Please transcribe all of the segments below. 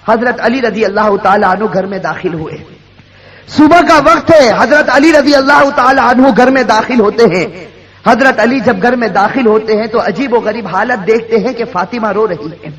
حضرت علی رضی اللہ تعالی عنہ گھر میں داخل ہوئے. صبح کا وقت ہے. حضرت علی رضی اللہ تعالی عنہ گھر میں داخل ہوتے ہیں. حضرت علی جب گھر میں داخل ہوتے ہیں تو عجیب و غریب حالت دیکھتے ہیں کہ فاطمہ رو رہی ہے.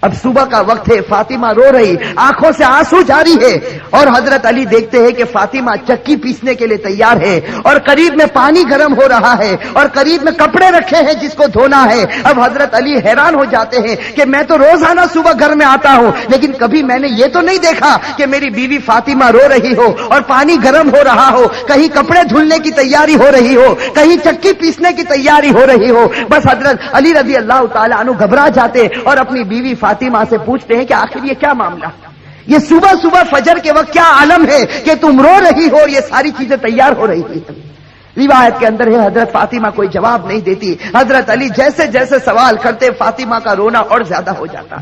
اب صبح کا وقت ہے, فاطمہ رو رہی, آنکھوں سے آنسو جاری ہے, اور حضرت علی دیکھتے ہیں کہ فاطمہ چکی پیسنے کے لیے تیار ہے, اور قریب میں پانی گرم ہو رہا ہے, اور قریب میں کپڑے رکھے ہیں جس کو دھونا ہے. اب حضرت علی حیران ہو جاتے ہیں کہ میں تو روزانہ صبح گھر میں آتا ہوں, لیکن کبھی میں نے یہ تو نہیں دیکھا کہ میری بیوی فاطمہ رو رہی ہو اور پانی گرم ہو رہا ہو, کہیں کپڑے دھلنے کی تیاری ہو رہی ہو, کہیں چکی پیسنے کی تیاری ہو رہی ہو. بس حضرت علی رضی اللہ تعالی عنہ گھبرا جاتے اور اپنی بیوی فاطمہ سے پوچھتے ہیں کہ آخر یہ کیا معاملہ, یہ صبح صبح فجر کے وقت کیا عالم ہے کہ تم رو رہی ہو اور یہ ساری چیزیں تیار ہو رہی تھی. روایت کے اندر ہے حضرت فاطمہ کوئی جواب نہیں دیتی. حضرت علی جیسے جیسے سوال کرتے فاطمہ کا رونا اور زیادہ ہو جاتا.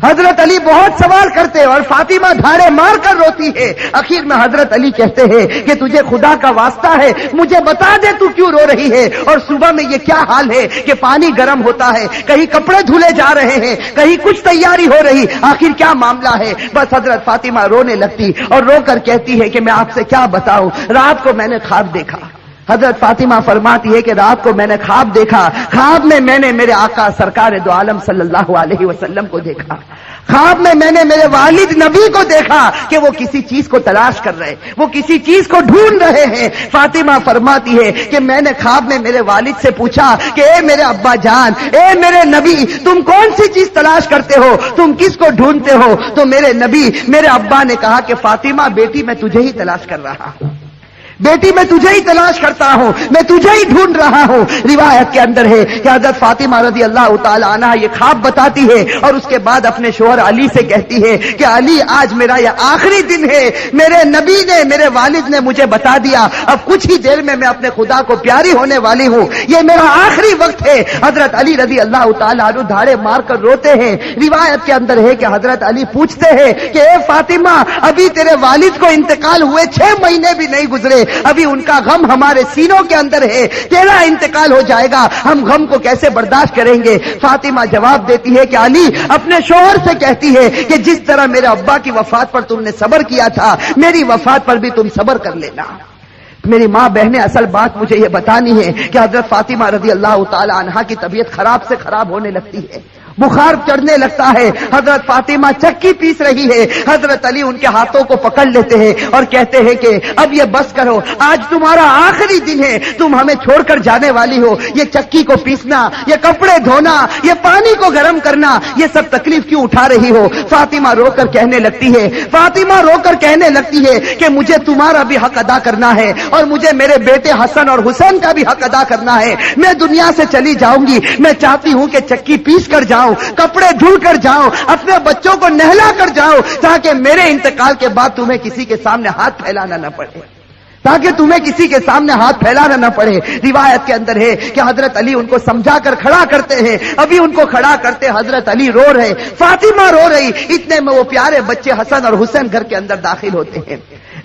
حضرت علی بہت سوال کرتے اور فاطمہ دھاڑے مار کر روتی ہے. آخر میں حضرت علی کہتے ہیں کہ تجھے خدا کا واسطہ ہے, مجھے بتا دے تو کیوں رو رہی ہے, اور صبح میں یہ کیا حال ہے کہ پانی گرم ہوتا ہے, کہیں کپڑے دھلے جا رہے ہیں, کہیں کچھ تیاری ہو رہی, آخر کیا معاملہ ہے. بس حضرت فاطمہ رونے لگتی اور رو کر کہتی ہے کہ میں آپ سے کیا بتاؤں, رات کو میں نے خواب دیکھا. حضرت فاطمہ فرماتی ہے کہ رات کو میں نے خواب دیکھا, خواب میں میں نے میرے آقا سرکار دو عالم صلی اللہ علیہ وسلم کو دیکھا, خواب میں میں نے میرے والد نبی کو دیکھا کہ وہ کسی چیز کو تلاش کر رہے, وہ کسی چیز کو ڈھونڈ رہے ہیں. فاطمہ فرماتی ہے کہ میں نے خواب میں میرے والد سے پوچھا کہ اے میرے ابا جان, اے میرے نبی, تم کون سی چیز تلاش کرتے ہو, تم کس کو ڈھونڈتے ہو؟ تو میرے نبی, میرے ابا نے کہا کہ فاطمہ بیٹی میں تجھے ہی تلاش کر رہا ہوں, بیٹی میں تجھے ہی تلاش کرتا ہوں, میں تجھے ہی ڈھونڈ رہا ہوں. روایت کے اندر ہے کہ حضرت فاطمہ رضی اللہ تعالی عنہ یہ خواب بتاتی ہے اور اس کے بعد اپنے شوہر علی سے کہتی ہے کہ علی آج میرا یہ آخری دن ہے, میرے نبی نے, میرے والد نے مجھے بتا دیا, اب کچھ ہی دیر میں اپنے خدا کو پیاری ہونے والی ہوں, یہ میرا آخری وقت ہے. حضرت علی رضی اللہ تعالی عنہ دھاڑے مار کر روتے ہیں. روایت کے اندر ہے کہ حضرت علی پوچھتے ہیں کہ اے فاطمہ, ابھی تیرے والد کو انتقال ہوئے 6 مہینے بھی نہیں گزرے, ابھی ان کا غم ہمارے سینوں کے اندر ہے, تیرا انتقال ہو جائے گا, ہم غم کو کیسے برداشت کریں گے؟ فاطمہ جواب دیتی ہے کہ علی اپنے شوہر سے کہتی ہے کہ جس طرح میرے ابا کی وفات پر تم نے صبر کیا تھا, میری وفات پر بھی تم صبر کر لینا. میری ماں بہنیں, اصل بات مجھے یہ بتانی ہے کہ حضرت فاطمہ رضی اللہ تعالی عنہا کی طبیعت خراب سے خراب ہونے لگتی ہے, بخار چڑھنے لگتا ہے. حضرت فاطمہ چکی پیس رہی ہے, حضرت علی ان کے ہاتھوں کو پکڑ لیتے ہیں اور کہتے ہیں کہ اب یہ بس کرو, آج تمہارا آخری دن ہے, تم ہمیں چھوڑ کر جانے والی ہو, یہ چکی کو پیسنا, یہ کپڑے دھونا, یہ پانی کو گرم کرنا, یہ سب تکلیف کیوں اٹھا رہی ہو؟ فاطمہ رو کر کہنے لگتی ہے, فاطمہ رو کر کہنے لگتی ہے کہ مجھے تمہارا بھی حق ادا کرنا ہے اور مجھے میرے بیٹے حسن اور حسین کا بھی حق ادا کرنا ہے. میں دنیا سے چلی جاؤں گی, میں چاہتی ہوں کہ چکی پیس کر جاؤں, کپڑے دھل کر جاؤں, اپنے بچوں کو نہلا کر جاؤں, تاکہ میرے انتقال کے بعد تمہیں کسی کے سامنے ہاتھ پھیلانا نہ پڑے, تاکہ تمہیں کسی کے سامنے ہاتھ پھیلانا نہ پڑے. روایت کے اندر ہے کہ حضرت علی ان کو سمجھا کر کھڑا کرتے ہیں, ابھی ان کو کھڑا کرتے حضرت علی رو رہے, فاطمہ رو رہی, اتنے میں وہ پیارے بچے حسن اور حسین گھر کے اندر داخل ہوتے ہیں.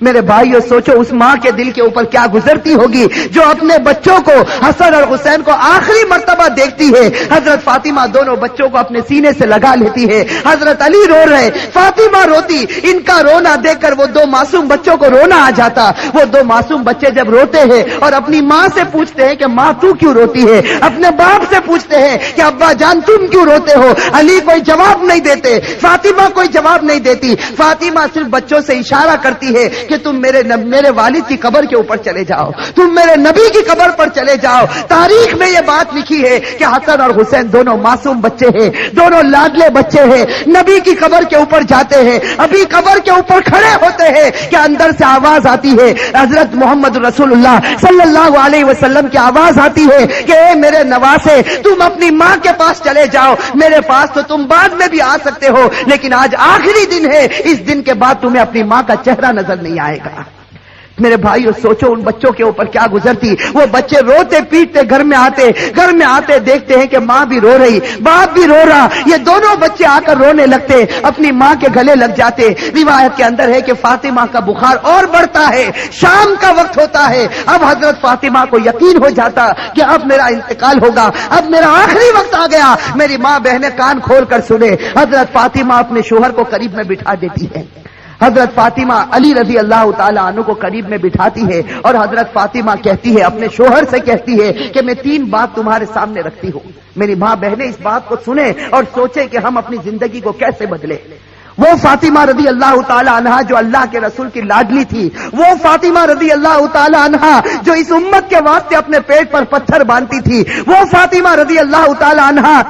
میرے بھائیو سوچو اس ماں کے دل کے اوپر کیا گزرتی ہوگی جو اپنے بچوں کو حسن اور حسین کو آخری مرتبہ دیکھتی ہے. حضرت فاطمہ دونوں بچوں کو اپنے سینے سے لگا لیتی ہے, حضرت علی رو رہے, فاطمہ روتی. ان کا رونا دیکھ کر وہ 2 معصوم بچوں کو رونا آ جاتا. وہ 2 معصوم بچے جب روتے ہیں اور اپنی ماں سے پوچھتے ہیں کہ ماں تو کیوں روتی ہے, اپنے باپ سے پوچھتے ہیں کہ ابا جان تم کیوں روتے ہو, علی کوئی جواب نہیں دیتے, فاطمہ کوئی جواب نہیں دیتی. فاطمہ صرف بچوں سے اشارہ کرتی ہے کہ تم میرے والد کی قبر کے اوپر چلے جاؤ, تم میرے نبی کی قبر پر چلے جاؤ. تاریخ میں یہ بات لکھی ہے کہ حسن اور حسین دونوں معصوم بچے ہیں, دونوں لاڈلے بچے ہیں, نبی کی قبر کے اوپر جاتے ہیں. ابھی قبر کے اوپر کھڑے ہوتے ہیں کہ اندر سے آواز آتی ہے, حضرت محمد رسول اللہ صلی اللہ علیہ وسلم کی آواز آتی ہے کہ اے میرے نواسے, تم اپنی ماں کے پاس چلے جاؤ, میرے پاس تو تم بعد میں بھی آ سکتے ہو, لیکن آج آخری دن ہے, اس دن کے بعد تمہیں اپنی ماں کا چہرہ نظر نہیں آئے گا. میرے بھائیو سوچو ان بچوں کے اوپر کیا گزرتی. وہ بچے روتے پیٹتے گھر میں آتے دیکھتے ہیں کہ ماں بھی رو رہی, باپ بھی رو رہا, یہ دونوں بچے آ کر رونے لگتے, اپنی ماں کے گلے لگ جاتے. روایت کے اندر ہے کہ فاطمہ کا بخار اور بڑھتا ہے, شام کا وقت ہوتا ہے. اب حضرت فاطمہ کو یقین ہو جاتا کہ اب میرا انتقال ہوگا, اب میرا آخری وقت آ گیا. میری ماں بہنیں کان کھول کر سنے. حضرت فاطمہ اپنے شوہر کو قریب میں بٹھا دیتی ہے. حضرت فاطمہ علی رضی اللہ تعالی عنہ کو قریب میں بٹھاتی ہے اور حضرت فاطمہ کہتی ہے, اپنے شوہر سے کہتی ہے کہ میں 3 بات تمہارے سامنے رکھتی ہوں. میری ماں بہنیں اس بات کو سنیں اور سوچیں کہ ہم اپنی زندگی کو کیسے بدلیں. وہ فاطمہ رضی اللہ تعالی عنہا جو اللہ کے رسول کی لاڈلی تھی, وہ فاطمہ رضی اللہ تعالی عنہا جو اس امت کے واسطے اپنے پیٹ پر پتھر باندھتی تھی, وہ فاطمہ رضی اللہ تعالی عنہا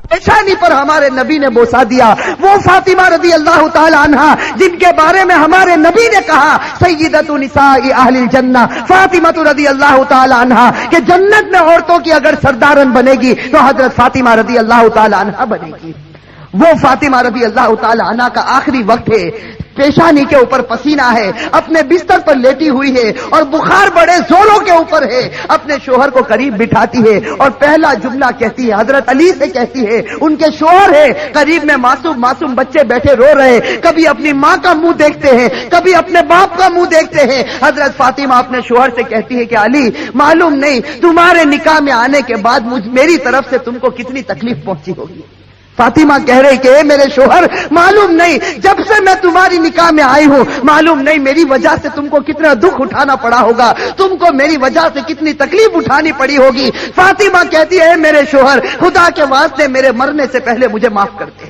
پیشانی پر ہمارے نبی نے بوسا دیا, وہ فاطمہ رضی اللہ تعالی عنہا جن کے بارے میں ہمارے نبی نے کہا سیدۃ نساء اہل الجنہ فاطمہ رضی اللہ تعالی عنہا کہ جنت میں عورتوں کی اگر سردارن بنے گی تو حضرت فاطمہ رضی اللہ تعالی عنہا بنے گی. وہ فاطمہ رضی اللہ تعالی عنہا کا آخری وقت ہے, پیشانی کے اوپر پسینہ ہے, اپنے بستر پر لیٹی ہوئی ہے اور بخار بڑے زوروں کے اوپر ہے. اپنے شوہر کو قریب بٹھاتی ہے اور پہلا جملہ کہتی ہے, حضرت علی سے کہتی ہے, ان کے شوہر ہے قریب میں, معصوم بچے بیٹھے رو رہے, کبھی اپنی ماں کا منہ دیکھتے ہیں, کبھی اپنے باپ کا منہ دیکھتے ہیں. حضرت فاطمہ اپنے شوہر سے کہتی ہے کہ علی معلوم نہیں تمہارے نکاح میں آنے کے بعد میری طرف سے تم کو کتنی تکلیف پہنچی ہوگی. فاطمہ کہہ رہی کہ اے میرے شوہر معلوم نہیں جب سے میں تمہاری نکاح میں آئی ہوں معلوم نہیں میری وجہ سے تم کو کتنا دکھ اٹھانا پڑا ہوگا, تم کو میری وجہ سے کتنی تکلیف اٹھانی پڑی ہوگی. فاطمہ کہتی ہے اے میرے شوہر خدا کے واسطے میرے مرنے سے پہلے مجھے معاف کر دے.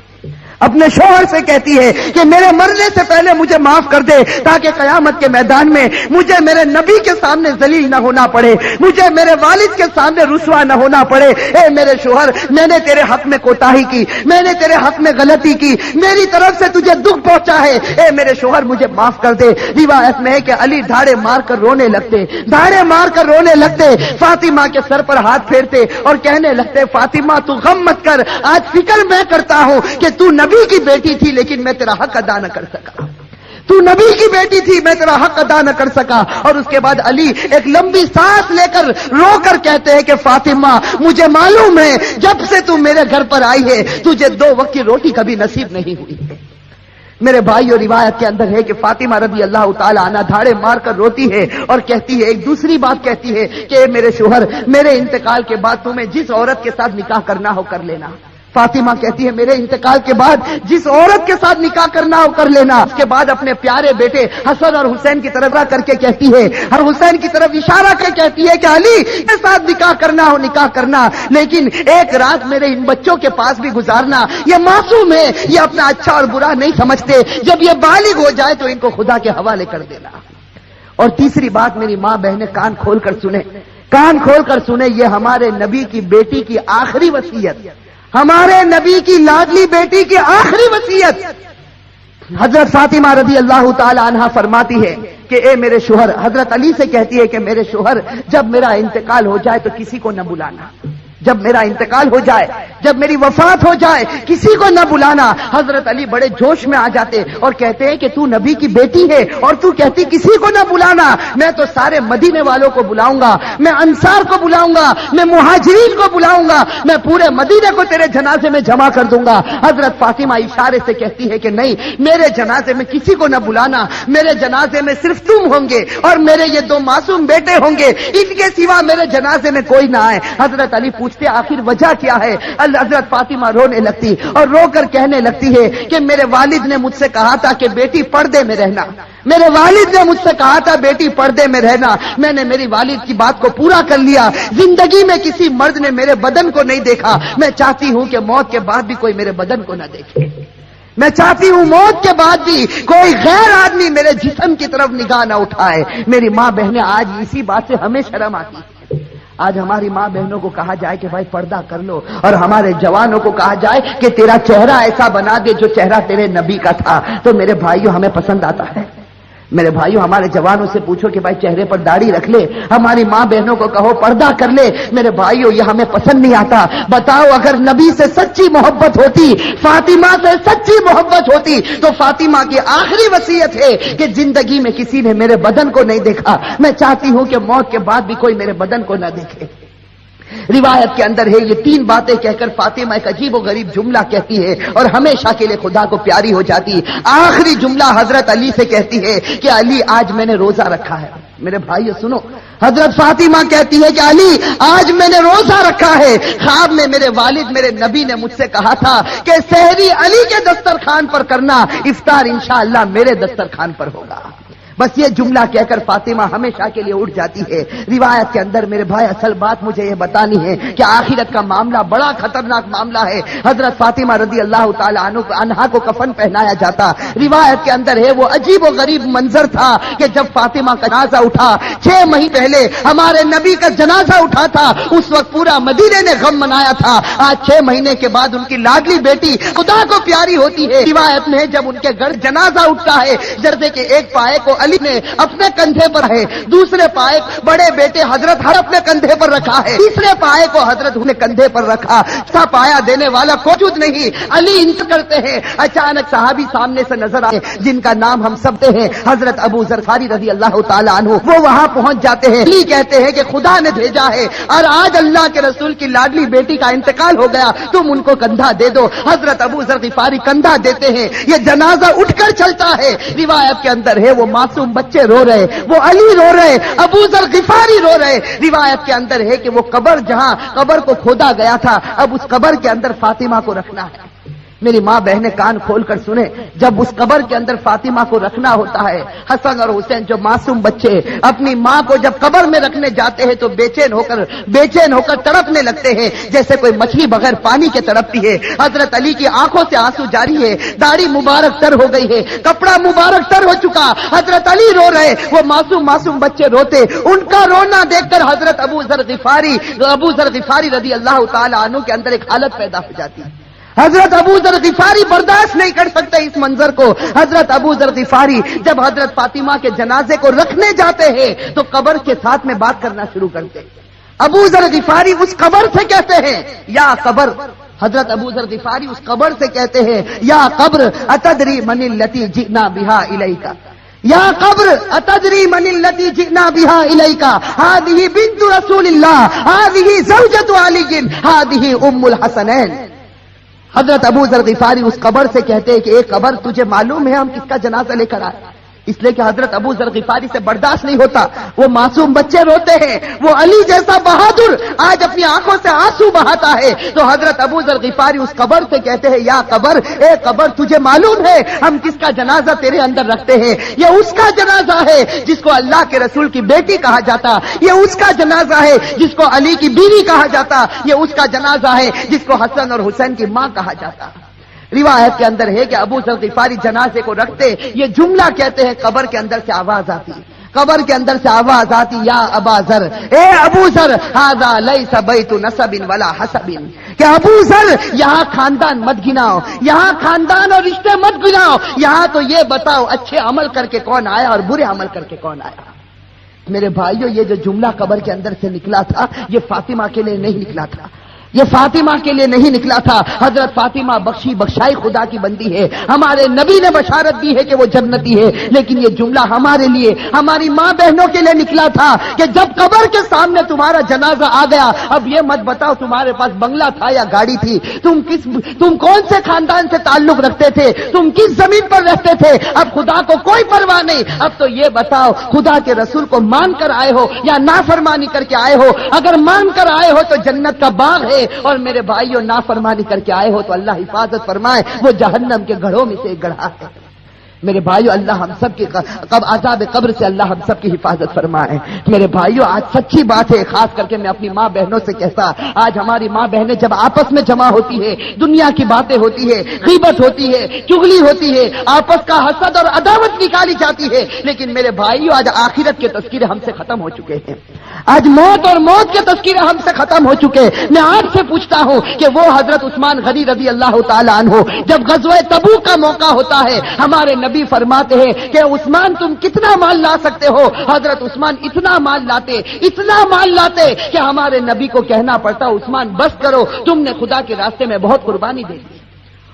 اپنے شوہر سے کہتی ہے کہ میرے مرنے سے پہلے مجھے معاف کر دے تاکہ قیامت کے میدان میں مجھے میرے نبی کے سامنے ذلیل نہ ہونا پڑے, مجھے میرے والد کے سامنے رسوا نہ ہونا پڑے. اے میرے شوہر میں نے تیرے حق میں کوتاہی کی, میں نے تیرے حق میں غلطی کی, میری طرف سے تجھے دکھ پہنچا ہے, اے میرے شوہر مجھے معاف کر دے. روایت میں ہے کہ علی دھاڑے مار کر رونے لگتے, فاطمہ کے سر پر ہاتھ پھیرتے اور کہنے لگتے فاطمہ تو غم مت کر, آج فکر میں کرتا ہوں کہ تو نبی کی بیٹی تھی لیکن میں تیرا حق ادا نہ کر سکا, تو نبی کی بیٹی تھی میں تیرا حق ادا نہ کر سکا. اور اس کے بعد علی ایک لمبی سانس لے کر رو کر کہتے ہیں کہ فاطمہ مجھے معلوم ہے جب سے تو میرے گھر پر آئی ہے تجھے 2 وقت کی روٹی کبھی نصیب نہیں ہوئی. میرے بھائیو روایت کے اندر ہے کہ فاطمہ رضی اللہ تعالی عنہا دھاڑے مار کر روتی ہے اور کہتی ہے, ایک دوسری بات کہتی ہے کہ میرے شوہر میرے انتقال کے بعد تمہیں جس عورت کے ساتھ نکاح کرنا ہو کر لینا. فاطمہ کہتی ہے میرے انتقال کے بعد جس عورت کے ساتھ نکاح کرنا ہو کر لینا. اس کے بعد اپنے پیارے بیٹے حسن اور حسین کی طرف کر کے کہتی ہے, اور حسین کی طرف اشارہ کر کہتی ہے کہ علی کے ساتھ نکاح کرنا ہو نکاح کرنا, لیکن ایک رات میرے ان بچوں کے پاس بھی گزارنا. یہ معصوم ہے, یہ اپنا اچھا اور برا نہیں سمجھتے, جب یہ بالغ ہو جائے تو ان کو خدا کے حوالے کر دینا. اور تیسری بات میری ماں بہنیں کان کھول کر سنیں, یہ ہمارے نبی کی بیٹی کی آخری وصیت, ہمارے نبی کی لاڈلی بیٹی کی آخری وصیت. حضرت فاطمہ رضی اللہ تعالی عنہا فرماتی ہے کہ اے میرے شوہر, حضرت علی سے کہتی ہے کہ میرے شوہر جب میرا انتقال ہو جائے تو کسی کو نہ بلانا, جب میرا انتقال ہو جائے, جب میری وفات ہو جائے کسی کو نہ بلانا. حضرت علی بڑے جوش میں آ جاتے اور کہتے ہیں کہ تو نبی کی بیٹی ہے اور تو کہتی کسی کو نہ بلانا, میں تو سارے مدینے والوں کو بلاؤں گا, میں انصار کو بلاؤں گا, میں مہاجرین کو بلاؤں گا, میں پورے مدینے کو تیرے جنازے میں جمع کر دوں گا. حضرت فاطمہ اشارے سے کہتی ہے کہ نہیں, میرے جنازے میں کسی کو نہ بلانا, میرے جنازے میں صرف تم ہوں گے اور میرے یہ 2 معصوم بیٹے ہوں گے, ان کے سوا میرے جنازے میں کوئی نہ آئے. حضرت علی پوچھتے آخر وجہ کیا ہے؟ حضرت فاطمہ رونے لگتی اور رو کر کہنے لگتی ہے کہ میرے والد نے مجھ سے کہا تھا کہ بیٹی پردے میں رہنا, میرے والد نے مجھ سے کہا تھا بیٹی پردے میں رہنا, میں نے میری والد کی بات کو پورا کر لیا. زندگی میں کسی مرد نے میرے بدن کو نہیں دیکھا, میں چاہتی ہوں کہ موت کے بعد بھی کوئی میرے بدن کو نہ دیکھے, میں چاہتی ہوں موت کے بعد بھی کوئی غیر آدمی میرے جسم کی طرف نگاہ نہ اٹھائے. میری ماں بہنیں آج اسی بات سے ہمیں شرم آتی ہے. آج ہماری ماں بہنوں کو کہا جائے کہ بھائی پردہ کر لو, اور ہمارے جوانوں کو کہا جائے کہ تیرا چہرہ ایسا بنا دے جو چہرہ تیرے نبی کا تھا, تو میرے بھائیوں ہمیں پسند آتا ہے. میرے بھائیوں ہمارے جوانوں سے پوچھو کہ بھائی چہرے پر داڑھی رکھ لے, ہماری ماں بہنوں کو کہو پردہ کر لے. میرے بھائیوں یہ ہمیں پسند نہیں آتا. بتاؤ اگر نبی سے سچی محبت ہوتی, فاطمہ سے سچی محبت ہوتی ہوتی تو فاطمہ کی آخری وصیت ہے کہ زندگی میں کسی نے میرے بدن کو نہیں دیکھا، میں چاہتی ہوں کہ موت کے بعد بھی کوئی میرے بدن کو نہ دیکھے۔ روایت کے اندر ہے یہ تین باتیں کہہ کر فاطمہ ایک عجیب و غریب جملہ کہتی ہے اور ہمیشہ کے لیے خدا کو پیاری ہو جاتی۔ آخری جملہ حضرت علی سے کہتی ہے کہ علی آج میں نے روزہ رکھا ہے۔ میرے بھائیو سنو، حضرت فاطمہ کہتی ہے کہ علی آج میں نے روزہ رکھا ہے، خواب میں میرے والد میرے نبی نے مجھ سے کہا تھا کہ سحری علی کے دسترخوان پر کرنا، افطار انشاءاللہ میرے دسترخوان پر ہوگا۔ بس یہ جملہ کہہ کر فاطمہ ہمیشہ کے لیے اٹھ جاتی ہے۔ روایت کے اندر میرے بھائی اصل بات مجھے یہ بتانی ہے کہ آخرت کا معاملہ بڑا خطرناک معاملہ ہے۔ حضرت فاطمہ رضی اللہ تعالی عنہا کو کفن پہنایا جاتا۔ روایت کے اندر ہے وہ عجیب و غریب منظر تھا کہ جب فاطمہ کا جنازہ اٹھا، 6 مہینے پہلے ہمارے نبی کا جنازہ اٹھا تھا، اس وقت پورا مدینے نے غم منایا تھا۔ آج 6 مہینے کے بعد ان کی لاڈلی بیٹی خدا کو پیاری ہوتی ہے۔ روایت میں جب ان کے گھر جنازہ اٹھتا ہے، جردے کے ایک پائے کو علی نے اپنے کندھے پر ہے، دوسرے پائے بڑے بیٹے حضرت ہر اپنے کندھے پر رکھا ہے، تیسرے پائے کو حضرت نے کندھے پر رکھا، سا پایا دینے والا موجود نہیں، علی انتظار کرتے ہیں۔ اچانک صحابی سامنے سے نظر آئے جن کا نام ہم سب سے ہیں، حضرت ابو ذر غفاری رضی اللہ تعالی عنہ، وہ وہاں پہنچ جاتے ہیں۔ علی کہتے ہیں کہ خدا نے بھیجا ہے اور آج اللہ کے رسول کی لاڈلی بیٹی کا انتقال ہو گیا، تم ان کو کندھا دے دو۔ حضرت ابو ذر غفاری کندھا دیتے ہیں، یہ جنازہ اٹھ کر چلتا ہے۔ روایت کے اندر ہے وہ معصوم بچے رو رہے، وہ علی رو رہے، ابو ذر غفاری رو رہے۔ روایت کے اندر ہے کہ وہ قبر جہاں قبر کو کھودا گیا تھا، اب اس قبر کے اندر فاطمہ کو رکھنا ہے۔ میری ماں بہنیں کان کھول کر سنیں، جب اس قبر کے اندر فاطمہ کو رکھنا ہوتا ہے، حسن اور حسین جو معصوم بچے اپنی ماں کو جب قبر میں رکھنے جاتے ہیں تو بے چین ہو کر تڑپنے لگتے ہیں جیسے کوئی مچھلی بغیر پانی کے تڑپتی ہے۔ حضرت علی کی آنکھوں سے آنسو جاری ہے، داڑھی مبارک تر ہو گئی ہے، کپڑا مبارک تر ہو چکا، حضرت علی رو رہے، وہ معصوم بچے روتے۔ ان کا رونا دیکھ کر حضرت ابو ذر غفاری رضی اللہ تعالی عنہ کے اندر ایک حالت پیدا ہو جاتی ہے۔ حضرت ابو ذر غفاری برداشت نہیں کر سکتے اس منظر کو۔ حضرت ابو ذر غفاری جب حضرت فاطمہ کے جنازے کو رکھنے جاتے ہیں تو قبر کے ساتھ میں بات کرنا شروع کرتے ہیں۔ ابو ذر غفاری اس قبر سے کہتے ہیں یا قبر، حضرت ابو ذر غفاری اس قبر سے کہتے ہیں یا قبر اتدری من التی جئنا بها الیک، یا قبر اتدری من التی جئنا بها الیک، هذه بنت رسول اللہ، هذه زوجة علی، هذه ام الحسنین۔ حضرت ابو ذر غفاری اس قبر سے کہتے ہیں کہ ایک قبر تجھے معلوم ہے ہم کس کا جنازہ لے کر آئے؟ اس لیے کہ حضرت ابو ذر غفاری سے برداشت نہیں ہوتا، وہ معصوم بچے روتے ہیں، وہ علی جیسا بہادر آج اپنی آنکھوں سے آنسو بہاتا ہے، تو حضرت ابو ذر غفاری اس قبر سے کہتے ہیں یا قبر، اے قبر تجھے معلوم ہے ہم کس کا جنازہ تیرے اندر رکھتے ہیں؟ یہ اس کا جنازہ ہے جس کو اللہ کے رسول کی بیٹی کہا جاتا، یہ اس کا جنازہ ہے جس کو علی کی بیوی کہا جاتا، یہ اس کا جنازہ ہے جس کو حسن اور حسین کی ماں کہا جاتا۔ روایت کے اندر ہے کہ ابو ذر غفاری جنازے کو رکھتے، یہ جملہ کہتے ہیں، قبر کے اندر سے آواز آتی، قبر کے اندر سے آواز آتی یا ابا ذر، اے ابو ذر، ھذا لیس بیت نسب ولا حسب، کہ ابو ذر یہاں خاندان مت گناؤ، یہاں خاندان اور رشتے مت گناؤ، یہاں تو یہ بتاؤ اچھے عمل کر کے کون آیا اور برے عمل کر کے کون آیا۔ میرے بھائیو، یہ جو جملہ قبر کے اندر سے نکلا تھا یہ فاطمہ کے لیے نہیں نکلا تھا، یہ فاطمہ کے لیے نہیں نکلا تھا۔ حضرت فاطمہ بخشائی خدا کی بندی ہے، ہمارے نبی نے بشارت دی ہے کہ وہ جنتی ہے، لیکن یہ جملہ ہمارے لیے، ہماری ماں بہنوں کے لیے نکلا تھا کہ جب قبر کے سامنے تمہارا جنازہ آ گیا، اب یہ مت بتاؤ تمہارے پاس بنگلہ تھا یا گاڑی تھی، تم کون سے خاندان سے تعلق رکھتے تھے، تم کس زمین پر رہتے تھے، اب خدا کو کوئی پرواہ نہیں، اب تو یہ بتاؤ خدا کے رسول کو مان کر آئے ہو یا نافرمانی کر کے آئے ہو؟ اگر مان کر آئے ہو تو جنت کا باغ ہے، اور میرے بھائیوں نافرمانی کر کے آئے ہو تو اللہ حفاظت فرمائے، وہ جہنم کے گڑھوں میں سے ایک گڑھا ہے۔ میرے بھائیو، اللہ ہم سب کی عذاب قبر سے اللہ ہم سب کی حفاظت فرمائے۔ میرے بھائیو، آج سچی بات ہے، خاص کر کے میں اپنی ماں بہنوں سے کہتا، آج ہماری ماں بہنیں جب آپس میں جمع ہوتی ہے، دنیا کی باتیں ہوتی ہے، غیبت ہوتی ہے، چغلی ہوتی ہے، آپس کا حسد اور عداوت نکالی جاتی ہے، لیکن میرے بھائیو آج آخرت کے تذکرے ہم سے ختم ہو چکے ہیں، آج موت اور موت کے تذکرے ہم سے ختم ہو چکے۔ میں آپ سے پوچھتا ہوں کہ وہ حضرت عثمان غنی رضی اللہ تعالی عنہ جب غزوہ تبوک کا موقع ہوتا ہے، ہمارے نبی فرماتے ہیں کہ عثمان تم کتنا مال لا سکتے ہو؟ حضرت عثمان اتنا مال لاتے کہ ہمارے نبی کو کہنا پڑتا عثمان بس کرو، تم نے خدا کے راستے میں بہت قربانی دے دی۔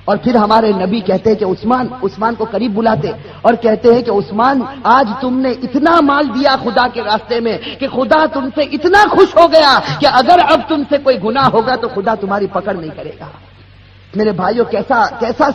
اور پھر ہمارے نبی کہتے ہیں کہ عثمان کو قریب بلاتے اور کہتے ہیں کہ عثمان آج تم نے اتنا مال دیا خدا کے راستے میں کہ خدا تم سے اتنا خوش ہو گیا کہ اگر اب تم سے کوئی گناہ ہوگا تو خدا تمہاری پکڑ نہیں کرے گا۔ میرے بھائیوں کیسا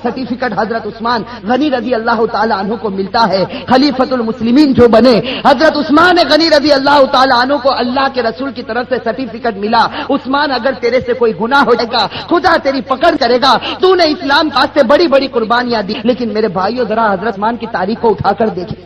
سرٹیفکیٹ حضرت عثمان غنی رضی اللہ تعالی عنہ کو ملتا ہے، خلیفۃ المسلمین جو بنے۔ حضرت عثمان غنی رضی اللہ تعالی عنہ کو اللہ کے رسول کی طرف سے سرٹیفکیٹ ملا، عثمان اگر تیرے سے کوئی گناہ ہو جائے گا خدا تیری پکڑ کرے گا، تو نے اسلام واسطے بڑی بڑی قربانیاں دی۔ لیکن میرے بھائیوں ذرا حضرت عثمان کی تاریخ کو اٹھا کر دیکھیں،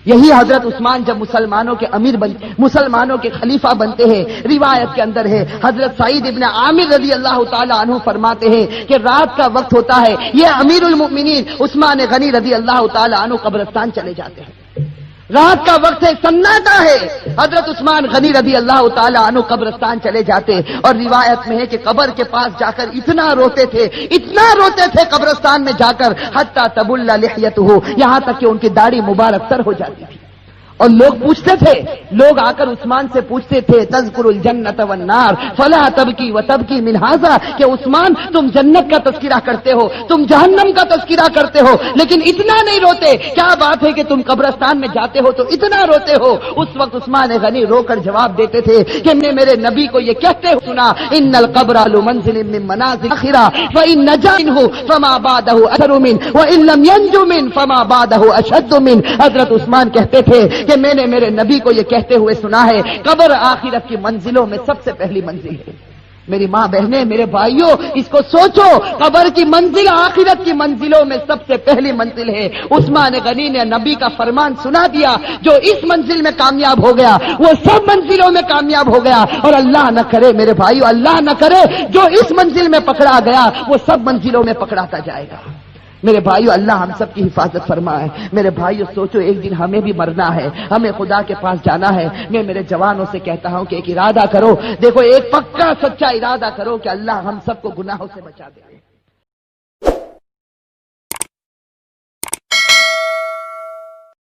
یہی حضرت عثمان جب مسلمانوں کے امیر مسلمانوں کے خلیفہ بنتے ہیں، روایت کے اندر ہے حضرت سعید ابن عامر رضی اللہ تعالی عنہ فرماتے ہیں کہ رات کا وقت ہوتا ہے، یہ امیر المؤمنین عثمان غنی رضی اللہ تعالی عنہ قبرستان چلے جاتے ہیں، رات کا وقت ہے، سناٹا ہے، حضرت عثمان غنی رضی اللہ تعالی عنہ قبرستان چلے جاتے اور روایت میں ہے کہ قبر کے پاس جا کر اتنا روتے تھے قبرستان میں جا کر حتی تبل لحیتہ، یہاں تک کہ ان کی داڑھی مبارک تر ہو جاتی تھی۔ اور لوگ پوچھتے تھے، لوگ آ کر عثمان سے پوچھتے تھے تذکر الجنت والنار فلا تبکی وتبکی من ھذا، کہ عثمان تم جنت کا تذکرہ کرتے ہو، تم جہنم کا تذکرہ کرتے ہو، لیکن اتنا نہیں روتے، کیا بات ہے کہ تم قبرستان میں جاتے ہو تو اتنا روتے ہو؟ اس وقت عثمان غنی رو کر جواب دیتے تھے کہ میں نے میرے نبی کو یہ کہتے ہوئے سنا، ان القبر لمنزل من منازل الاخرہ فان نجا منه فما بعده اثر منه وان لم ينج منه فما بعده اشد منه۔ حضرت عثمان کہتے تھے کہ میں نے میرے نبی کو یہ کہتے ہوئے سنا ہے، قبر آخرت کی منزلوں میں سب سے پہلی منزل ہے۔ میری ماں بہنیں، میرے بھائیوں، اس کو سوچو، قبر کی منزل آخرت کی منزلوں میں سب سے پہلی منزل ہے۔ عثمان غنی نے نبی کا فرمان سنا دیا، جو اس منزل میں کامیاب ہو گیا وہ سب منزلوں میں کامیاب ہو گیا، اور اللہ نہ کرے میرے بھائیوں، اللہ نہ کرے جو اس منزل میں پکڑا گیا وہ سب منزلوں میں پکڑاتا جائے گا۔ میرے بھائیو، اللہ ہم سب کی حفاظت فرمائے۔ میرے بھائیو سوچو، ایک دن ہمیں بھی مرنا ہے، ہمیں خدا کے پاس جانا ہے۔ میں میرے جوانوں سے کہتا ہوں کہ ایک ارادہ کرو، دیکھو ایک پکا سچا ارادہ کرو کہ اللہ ہم سب کو گناہوں سے بچا دے۔